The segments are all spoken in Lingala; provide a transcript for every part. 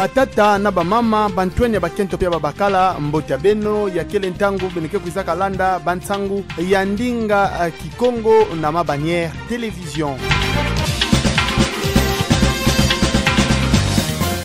batata na bamama bantwenya bakento pia babakala mbota beno ya kele ntangu beneke kuizaka landa bantsangu ya ndinga Kikongo na mabanière télévision.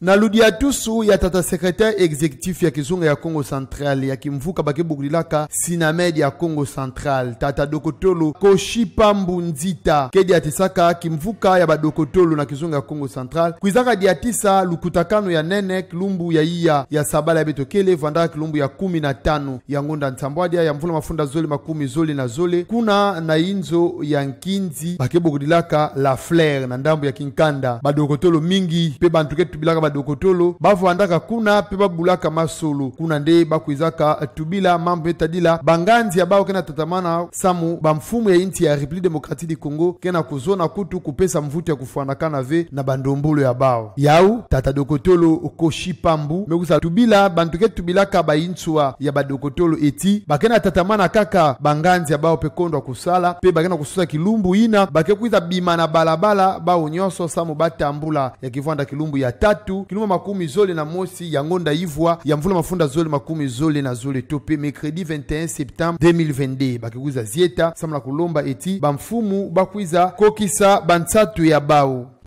Na ludia tusu ya tata secrétaire exécutif ya kizunga ya Congo Central ya kimvuka bakebugulilaka Sinamed ya Congo Central tata Dokotolo Koshipa Mbunzita kedi atisaka kimvuka ya badokotolo na kizunga ya Congo Central kuizaka diatisa lukutakano ya nene kilumbu ya iya ya sabala ya betokele vanda kilumbu ya 15 ya ngonda ntambwadia ya mvula mafunda zole makumi zole na zole kuna na inzo ya nkinzi bakebugulilaka la flair na ndambu ya kinkanda badokotolo mingi pe bantuke tubilaka badokotolo bavu andaka kuna peba bulaka masolo kuna nde bakuizaka tubila mambo etadila banganzi abao kena tatamana samu bamfumu ya inti ya République démocratique du Congo kena kuzona kutu kupesa mvuto ya kufuanakana ve na bandombolo ya bao yau tata dokotolo Koshipambu mekusa tubila bantuke tubilaka baintsua ya badokotolo eti bakena tatamana kaka banganzi abao pekondo kusala pe bakena kususa kilumbu ina bakekuiza bima na balabala bao nyoso samu batambula ya kivanda kilumbu ya tatu kiluma makumi zole na mosi ya ngonda ivwa ya mvula mafunda zole makumi zole na zole tope mercredi 21 septembre 2022 bakikuza zieta samla kulomba eti bamfumu bakwiza kokisa bansatu ya bao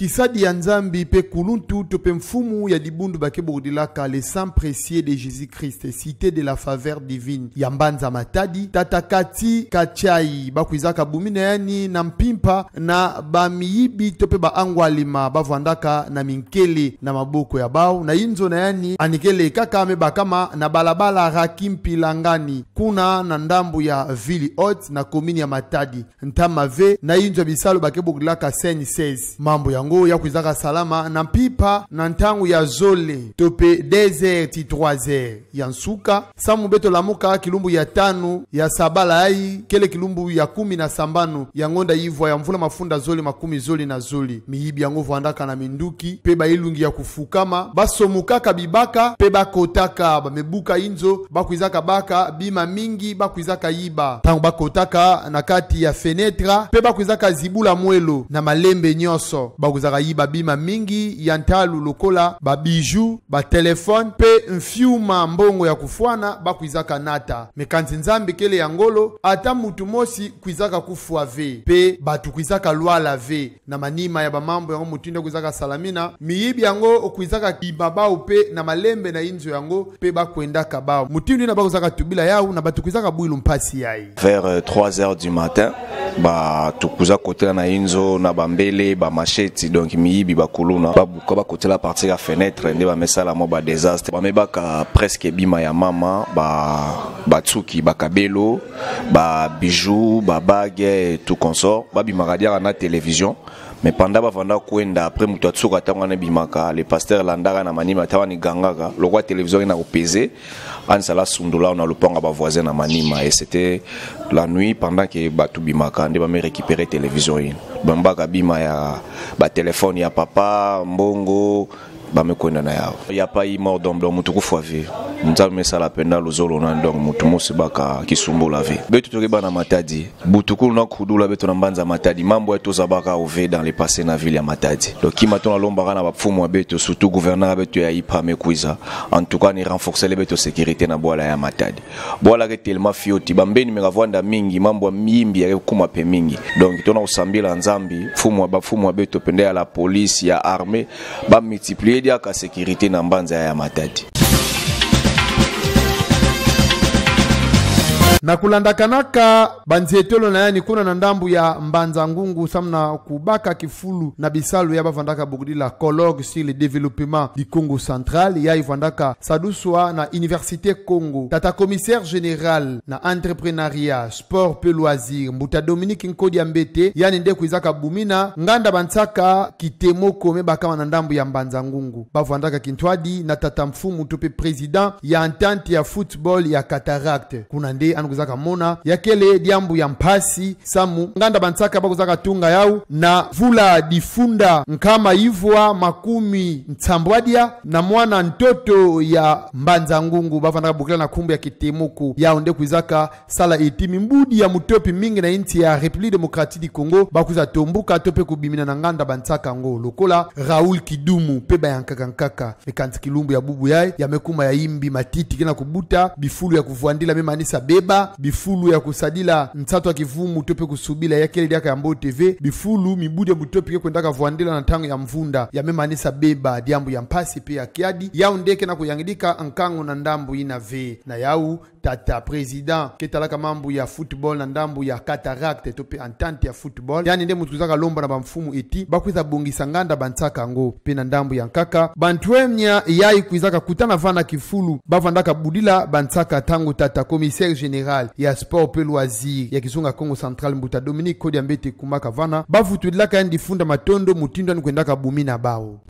Kisadi ya Nzambi pe kuluntu tope mfumu ya dibundu bakebogudilaka le sang précieux de Jésus-Christ cité de la faveur divine ya Mbanza Matadi tatakati kachai bakuizaka bumina yani na mpimpa na bamiyibi tope baangwalima bavandaka na minkele na maboko ya bao na inzo na yani anikele kakame bakama na balabala rakimpilangani kuna na ndambu ya Ville Haute na komini ya Matadi ntamave na inzo bisalo bakebogudilaka Saint 16 mambo ya ya kuizaka salama na mpipa na ntangu ya zole tope desert 3h ya nsuka samu beto la muka kilumbu ya 5 ya sabala ai kele kilumbu ya 10 na sambano ya ngonda ivwa ya mvula mafunda zole makumi zole na zole mihibi ya ngovu andaka na minduki pe bailungi ya kufukama basomukaka bibaka pe bakotaka bamebuka inzo bakuizaka baka bima mingi bakuizaka yiba tangu bakotaka na kati ya fenetra pe bakuizaka zibula mwelo na malembe nyoso bakuzaka yiba bima mingi ya ntalu lokola ba bijou ba telefone pe mfiuma mbongo ya kufuana bakuizaka nata mekanzi Nzambi kele ya ngolo ata mutu mosi kuizaka kufua ve pe batu kuizaka lwala ve na manima ya bamambo yango mutinde kuizaka salamina miyibi yango kuizaka kibabao pe na malembe na inzo yango pe bakwendaka bao mutindi na bakuzaka tubila yao na batu kuizaka bwilu mpasi yai vers 3h du matin ba tukuza kotela na inzo na bambele ba machete donc miyibi bakuluna babuka bakotela partir ya fenêtre nde ba mesala mo ba désastre ba mebaka presque bima ya mama ba tsuki bakabelo ba bijoux ba bague tout consort ba bimaka dia na télévision mais pendant bavanda kwenda après mutu atsuka tango na bimaka le pasteur landaka na manima tawani gangaka lokwa télévision ina opese ansala sundula na lopanga ba voisin na manima et c'était la nuit pendant que batu bimaka nde ba me récupérer télévision ina bambaka bima ya ba téléphone ya papa mbongo ba me kwenda na yao ya pa i mort donc mutu ko foave nzambe mesala penda lozolo na donc mutu musi baka kisumbula ve betu toke na Matadi butukulu na kudula betu na Mbanza Matadi mambo yetu zabaka ove dans le passé na ville ya Matadi donc ki matona lomba na bapfumu betu surtout gouverneur betu ya ipa mekuiza en tout cas ni renforcer les betu sécurité na boala ya Matadi boala ke tellement fioti bambeni megavanda mingi mambo ya mimbi ya kuma pe mingi donc tona usambila Nzambi fumu betu pende ya la police ya armée ba multiplier dia ka sécurité na Mbanza ya Matadi. Na kulandakanaka banzietolo na yani kuna na ndambu ya Mbanza Ngungu samna kubaka kifulu na bisalu ya bavandaka bugudila colloque sur le développement du Congo central ya ivandaka saduswa na Université Congo tata commissaire général na entrepreneuriat sport pe loisir mbuta Dominique Nkodi Mbete yani nde kuizaka bumina nganda bansaka kitemoko mebaka na ndambu ya Mbanza Ngungu bavandaka kintwadi na tata mfumu tope président ya entente ya football ya Cataract kuna nde kuzaka mona yakele diambu ya mpasi samu nganda bansaka bakuzaka tunga yau na vula difunda nkama ivwa makumi ntambwadia na mwana ntoto ya mbanza ngungu bafandaka bukila na kumbu ya kitemuku yao nde kuzaka sala etimi mbudi ya mutopi mingi na inti ya République Démocratique du Congo bakuza tombuka tope kubimina na nganda bansaka ngo lokola Raoul Kidumu peba ya nkaka mekanti kilumbu ya bubu yae ya mekuma ya imbi matiti kena kubuta bifulu ya kuvuandila memanisa beba bifulu ya kusadila nsato ya kivumu tope kusubila ya kele diaka ya Mbo TV bifulu mibudi ya mutopi kwendaka vuandila na tango ya mvunda ya memanisa beba diambu ya mpasi pe ya kiadi yao ndeke na kuyangidika nkango na ndambu ina ve na yau tata president ketalaka mambu ya football na ndambu ya cataracte tope entente ya football yani nde mutuzaka lomba na bamfumu eti bakuiza bongisa nganda bansaka ngo pe na ndambu ya nkaka bantwemnya yai kuizaka kutana vana kifulu bavandaka budila bansaka tangu tata commissaire général ya sport pe loisir ya kizunga Congo Central Mbuta Dominique Kodi Mbete kumaka vana bavutulilaka yandi funda matondo mutindo ni kwendaka bumina bao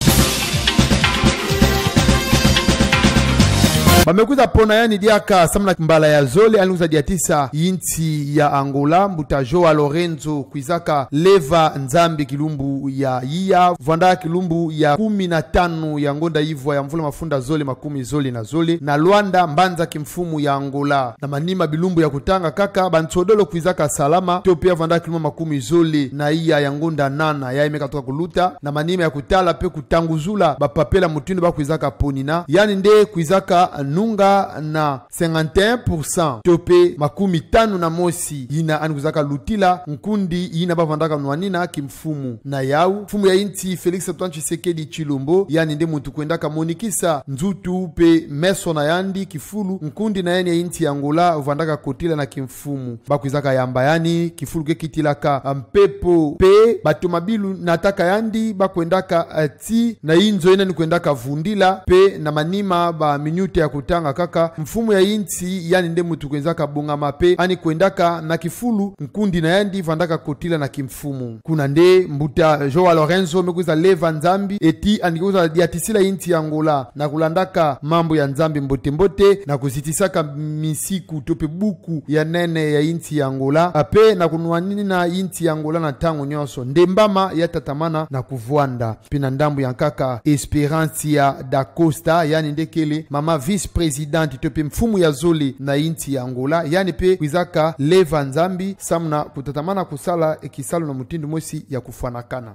bamekuza pona yani diaka samna mbala ya zole aluza diatisa inti ya Angola Mbuta Joa Lorenzo kuizaka leva nzambi kilumbu ya iya vanda kilumbu ya 15 ya ngonda hivwa ya mvula mafunda zole makumi zole na Luanda mbanza kimfumu ya Angola na manima bilumbu ya kutanga kaka bansodolo kuizaka salama topia vanda kilumbu makumi zole na iya ya ngonda nana ya imeka toka kuluta na manima ya kutala pe kutanguzula bapapela mutindo ba kuizaka ponina yani nde kuizaka nunga na 51% tope makumi tanu na mosi yina anukuzaka lutila nkundi yina bavandaka nwanina kimfumu na yau fumu ya inti Felix Antoine Tshisekedi Chilombo yani nde muntu kwendaka monikisa nzutu pe meso na yandi kifulu nkundi na yani ya inti ya Angola uvandaka kotila na kimfumu bakuizaka yamba yani kifulu ke kitilaka mpepo pe batomabilu nataka yandi bakwendaka ati na inzo yena ni kwendaka vundila pe na manima ba minute ya kutanga kaka mfumu ya inti yani nde mutu kwenzaka bonga mape ani kwendaka na kifulu nkundi na yandi vandaka kotila na kimfumu kuna nde Mbuta Joa Lorenzo mekuza leva nzambi eti andikuza diatisila inti ya Angola na kulandaka mambo ya nzambi mbote na kusitisaka misiku tope buku ya nene ya inti ya Angola ape na kunuanini na inti ya Angola na tango nyoso ndembama ya tatamana na kuvuanda pina ndambu ya kaka Esperantia da Costa yani ndekele mama vice president tope mfumu ya zoli na inti ya Angola yani pe kwizaka leva nzambi samna kutatamana kusala ekisalo na mutindu mosi ya kufanakana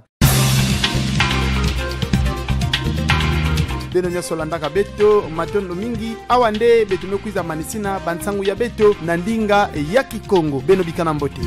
beno nyaso landaka beto matondo mingi awande beto mekwiza manisina bansangu ya beto na ndinga ya Kikongo beno bikana mbote